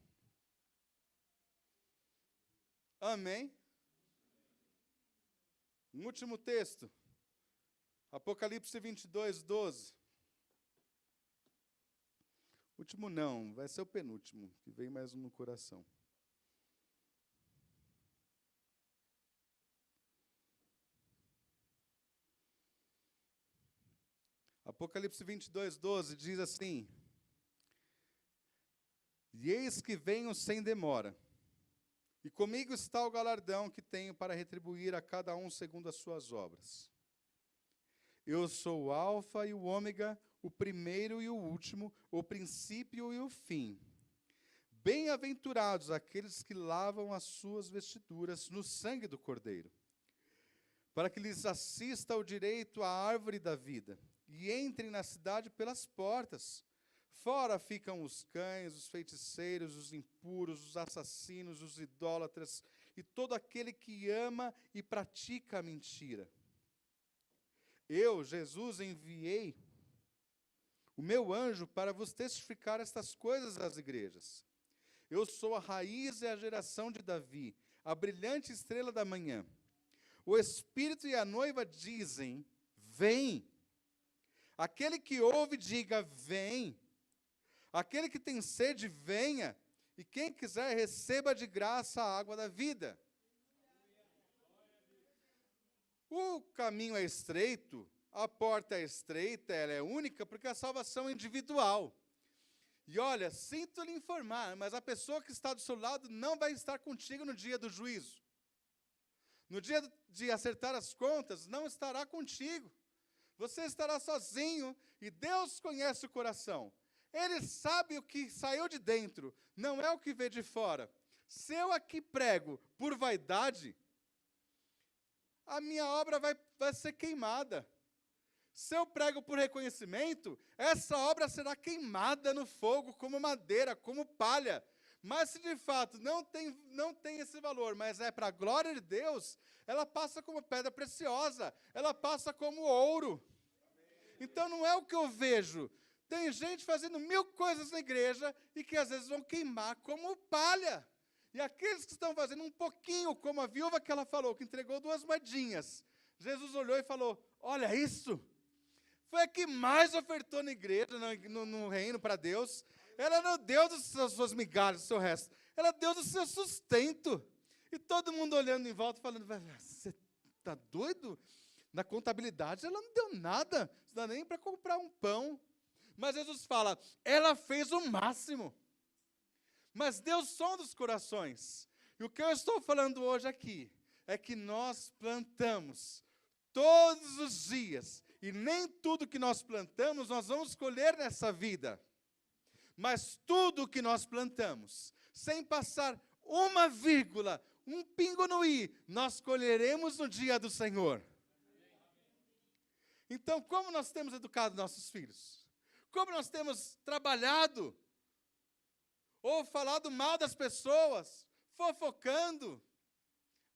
Amém? Um último texto. Apocalipse 22, 12. Último não, vai ser o penúltimo, que vem mais um no coração. Apocalipse 22, 12 diz assim: e eis que venho sem demora, e comigo está o galardão que tenho para retribuir a cada um segundo as suas obras. Eu sou o Alfa e o Ômega, o primeiro e o último, o princípio e o fim. Bem-aventurados aqueles que lavam as suas vestiduras no sangue do Cordeiro, para que lhes assista o direito à árvore da vida, e entrem na cidade pelas portas. Fora ficam os cães, os feiticeiros, os impuros, os assassinos, os idólatras, e todo aquele que ama e pratica a mentira. Eu, Jesus, enviei o meu anjo para vos testificar estas coisas às igrejas. Eu sou a raiz e a geração de Davi, a brilhante estrela da manhã. O Espírito e a noiva dizem: vem. Aquele que ouve, diga: vem. Aquele que tem sede, venha. E quem quiser, receba de graça a água da vida. O caminho é estreito, A porta é estreita, ela é única, porque a salvação é individual. E olha, sinto lhe informar, mas a pessoa que está do seu lado não vai estar contigo no dia do juízo. No dia de acertar as contas, não estará contigo. Você estará sozinho e Deus conhece o coração. Ele sabe o que saiu de dentro, não é o que vê de fora. Se eu aqui prego por vaidade, a minha obra vai ser queimada. Se eu prego por reconhecimento, essa obra será queimada no fogo, como madeira, como palha. Mas se de fato não tem esse valor, mas é para a glória de Deus, ela passa como pedra preciosa, ela passa como ouro. Então não é o que eu vejo. Tem gente fazendo 1000 coisas na igreja e que às vezes vão queimar como palha. E aqueles que estão fazendo um pouquinho, como a viúva que ela falou, que entregou 2 moedinhas. Jesus olhou e falou, olha isso. Foi a que mais ofertou na igreja, no reino para Deus. Ela não deu das suas migalhas, do seu resto. Ela deu do seu sustento. E todo mundo olhando em volta, falando, você está doido? Na contabilidade, ela não deu nada. Não dá nem para comprar um pão. Mas Jesus fala, ela fez o máximo. Mas Deus sonda os corações. E o que eu estou falando hoje aqui, é que nós plantamos todos os dias. E nem tudo que nós plantamos, nós vamos colher nessa vida. Mas tudo que nós plantamos, sem passar uma vírgula, um pingo no i, nós colheremos no dia do Senhor. Então, como nós temos educado nossos filhos? Como nós temos trabalhado? Ou falado mal das pessoas? Fofocando?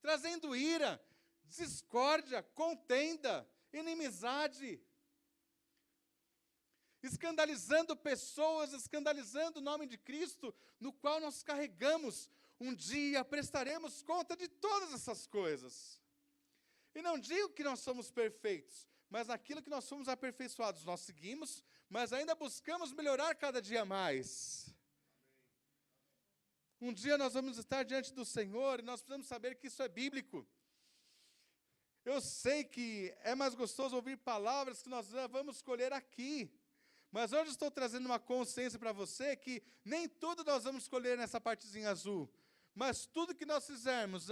Trazendo ira, discórdia, contenda, inimizade, escandalizando pessoas, escandalizando o nome de Cristo, no qual nós carregamos. Um dia prestaremos conta de todas essas coisas. E não digo que nós somos perfeitos, mas naquilo que nós somos aperfeiçoados, nós seguimos, mas ainda buscamos melhorar cada dia mais. Um dia nós vamos estar diante do Senhor e nós precisamos saber que isso é bíblico. Eu sei que é mais gostoso ouvir palavras que nós vamos colher aqui. Mas hoje estou trazendo uma consciência para você que nem tudo nós vamos colher nessa partezinha azul. Mas tudo que nós fizermos,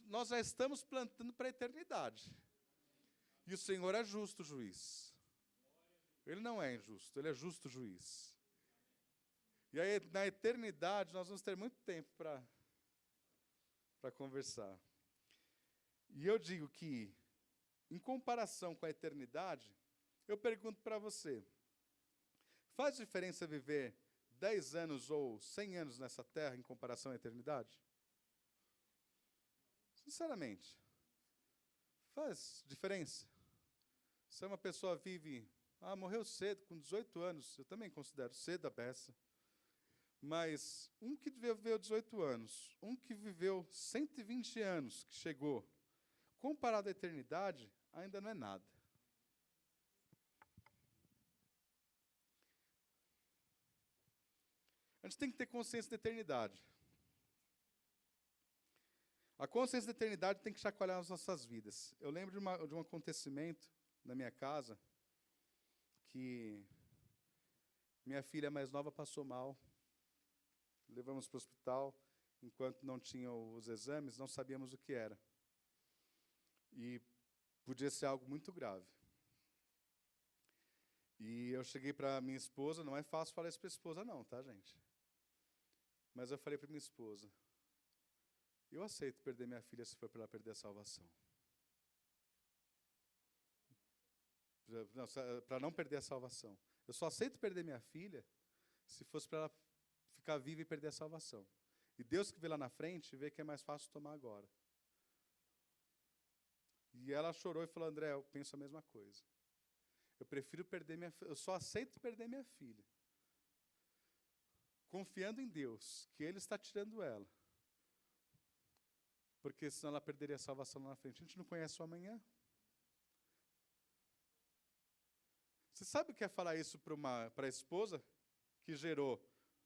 nós já estamos plantando para a eternidade. E o Senhor é justo juiz. Ele não é injusto, Ele é justo juiz. E aí, na eternidade, nós vamos ter muito tempo para conversar. E eu digo que, em comparação com a eternidade, eu pergunto para você, faz diferença viver 10 anos ou 100 anos nessa terra em comparação à eternidade? Sinceramente, faz diferença? Se uma pessoa vive, morreu cedo, com 18 anos, eu também considero cedo a beça, mas um que viveu 18 anos, um que viveu 120 anos, que chegou, comparado à eternidade, ainda não é nada. A gente tem que ter consciência da eternidade. A consciência da eternidade tem que chacoalhar as nossas vidas. Eu lembro de um acontecimento na minha casa, que minha filha mais nova passou mal. Levamos para o hospital, enquanto não tinham os exames, não sabíamos o que era. E podia ser algo muito grave. E eu cheguei para minha esposa, não é fácil falar isso para a esposa não, tá, gente? Mas eu falei para minha esposa, eu aceito perder minha filha se for para ela perder a salvação. Para não perder a salvação. Eu só aceito perder minha filha se fosse para ela ficar viva e perder a salvação. E Deus que vê lá na frente, vê que é mais fácil tomar agora. E ela chorou e falou, André, eu penso a mesma coisa. Eu prefiro perder minha filha, eu só aceito perder minha filha. Confiando em Deus, que Ele está tirando ela. Porque senão ela perderia a salvação lá na frente. A gente não conhece o amanhã. Você sabe o que é falar isso para a esposa que gerou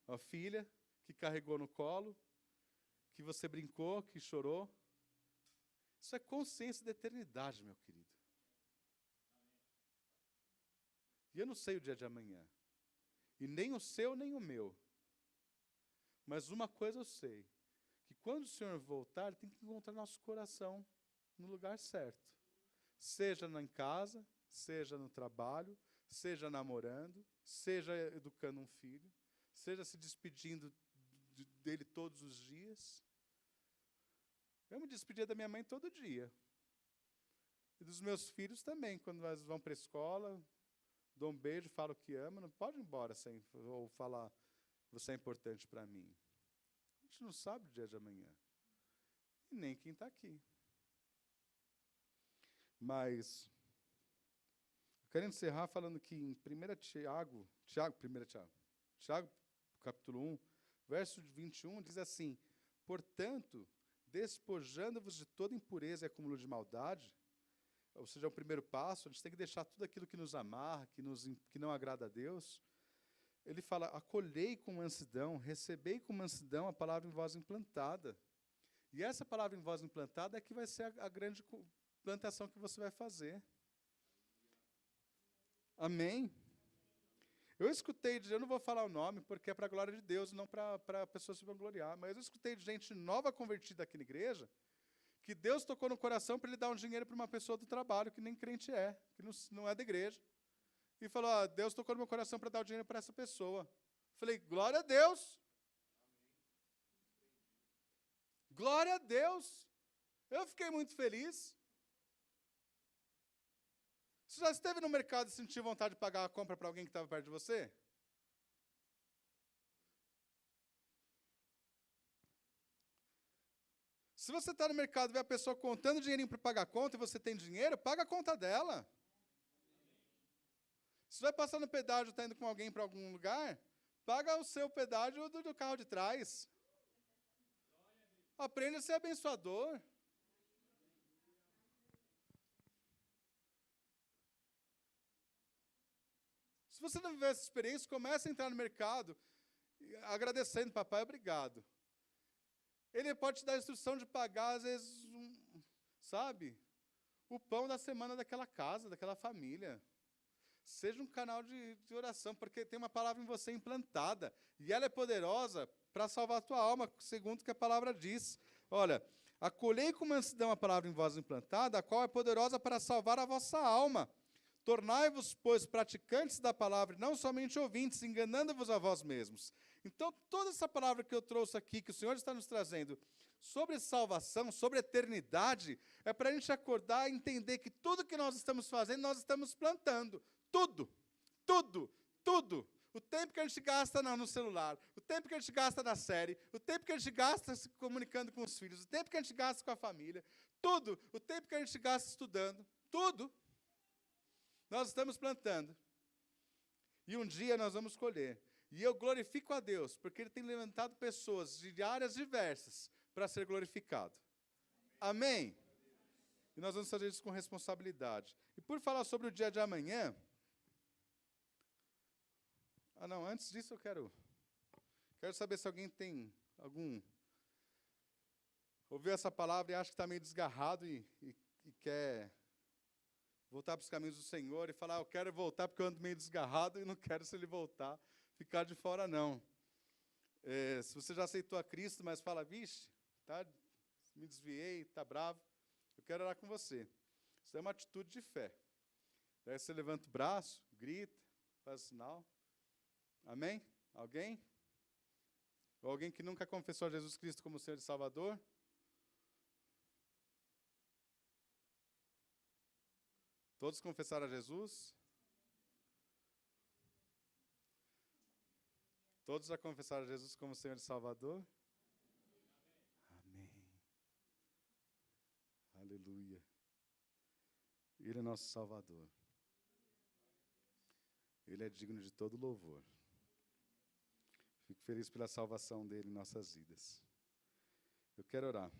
a filha, que carregou no colo, que você brincou, que chorou? Isso é consciência da eternidade, meu querido. E eu não sei o dia de amanhã. E nem o seu, nem o meu. Mas uma coisa eu sei, que quando o Senhor voltar, Ele tem que encontrar nosso coração no lugar certo. Seja em casa, seja no trabalho, seja namorando, seja educando um filho, seja se despedindo dele todos os dias. Eu me despedia da minha mãe todo dia. E dos meus filhos também, quando eles vão para a escola, dou um beijo, falo que ama, não pode ir embora sem ou falar, você é importante para mim. A gente não sabe o dia de amanhã. E nem quem está aqui. Mas, eu quero encerrar falando que em 1 Tiago, capítulo 1, verso 21, diz assim, portanto, despojando-vos de toda impureza e acúmulo de maldade, ou seja, é o primeiro passo, a gente tem que deixar tudo aquilo que nos amarra, que não agrada a Deus. Ele fala, acolhei com mansidão, recebei com mansidão a palavra em vós implantada. E essa palavra em voz implantada é que vai ser a grande plantação que você vai fazer. Amém? Eu escutei, eu não vou falar o nome, porque é para a glória de Deus, não para a pessoa se vangloriar, mas eu escutei de gente nova convertida aqui na igreja, que Deus tocou no coração para ele dar um dinheiro para uma pessoa do trabalho, que nem crente é, que não é da igreja. E falou, Deus tocou no meu coração para dar o dinheiro para essa pessoa. Falei, glória a Deus! Glória a Deus! Eu fiquei muito feliz. Você já esteve no mercado e sentiu vontade de pagar a compra para alguém que estava perto de você? Se você está no mercado e vê a pessoa contando dinheirinho para pagar a conta e você tem dinheiro, paga a conta dela. Se vai passar no pedágio, está indo com alguém para algum lugar, paga o seu pedágio do carro de trás. Aprenda a ser abençoador. Se você não viver essa experiência, comece a entrar no mercado agradecendo, papai, obrigado. Ele pode te dar a instrução de pagar, às vezes, sabe, o pão da semana daquela casa, daquela família. Seja um canal de oração, porque tem uma palavra em você implantada, e ela é poderosa para salvar a tua alma, segundo o que a palavra diz. Olha, acolhei com mansidão a palavra em vós implantada, a qual é poderosa para salvar a vossa alma. Tornai-vos, pois, praticantes da palavra, não somente ouvintes, enganando-vos a vós mesmos. Então, toda essa palavra que eu trouxe aqui, que o Senhor está nos trazendo, sobre salvação, sobre eternidade, é para a gente acordar e entender que tudo que nós estamos fazendo, nós estamos plantando. Tudo, tudo, tudo. O tempo que a gente gasta no celular, o tempo que a gente gasta na série, o tempo que a gente gasta se comunicando com os filhos, o tempo que a gente gasta com a família, tudo, o tempo que a gente gasta estudando, tudo. Nós estamos plantando. E um dia nós vamos colher. E eu glorifico a Deus, porque Ele tem levantado pessoas de áreas diversas para ser glorificado. Amém? E nós vamos fazer isso com responsabilidade. E por falar sobre o dia de amanhã... antes disso eu quero saber se alguém tem algum... ouviu essa palavra e acha que está meio desgarrado e quer... voltar para os caminhos do Senhor e falar, eu quero voltar porque eu ando meio desgarrado e não quero, se Ele voltar, ficar de fora, não. Se você já aceitou a Cristo, mas fala, vixe, tá, me desviei, está bravo, eu quero orar com você. Isso é uma atitude de fé. Daí você levanta o braço, grita, faz sinal. Amém? Alguém? Ou alguém que nunca confessou a Jesus Cristo como Senhor e Salvador? Todos confessaram a Jesus? Todos já confessaram a Jesus como Senhor e Salvador? Amém. Aleluia. Ele é nosso Salvador. Ele é digno de todo louvor. Fico feliz pela salvação dele em nossas vidas. Eu quero orar.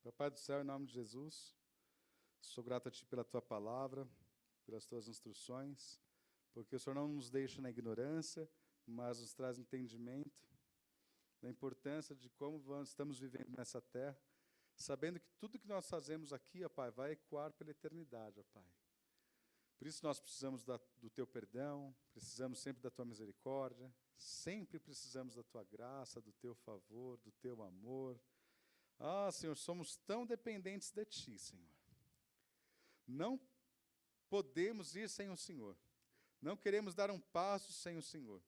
Papai do céu, em nome de Jesus, sou grato a Ti pela Tua palavra, pelas Tuas instruções, porque o Senhor não nos deixa na ignorância, mas nos traz entendimento da importância de como estamos vivendo nessa terra, sabendo que tudo que nós fazemos aqui, ó Pai, vai ecoar pela eternidade, ó Pai. Por isso nós precisamos do teu perdão, precisamos sempre da tua misericórdia, sempre precisamos da tua graça, do teu favor, do teu amor. Ah, Senhor, somos tão dependentes de ti, Senhor. Não podemos ir sem o Senhor. Não queremos dar um passo sem o Senhor.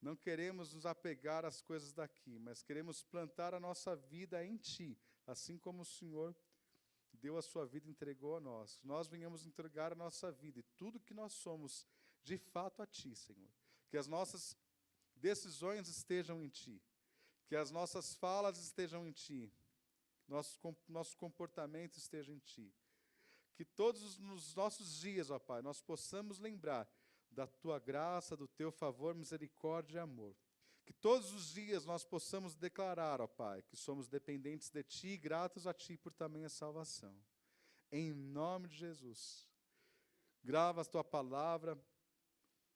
Não queremos nos apegar às coisas daqui, mas queremos plantar a nossa vida em ti, assim como o Senhor deu a sua vida e entregou a nós. Nós venhamos entregar a nossa vida e tudo que nós somos, de fato, a ti, Senhor. Que as nossas decisões estejam em ti. Que as nossas falas estejam em ti. Nosso comportamento esteja em ti. Que todos os nossos dias, ó Pai, nós possamos lembrar da tua graça, do teu favor, misericórdia e amor. Que todos os dias nós possamos declarar, ó Pai, que somos dependentes de ti e gratos a ti por tamanha salvação. Em nome de Jesus. Grava a tua palavra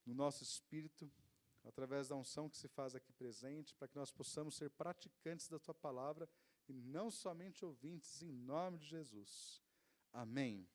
no nosso espírito, através da unção que se faz aqui presente, para que nós possamos ser praticantes da tua palavra e não somente ouvintes, em nome de Jesus. Amém.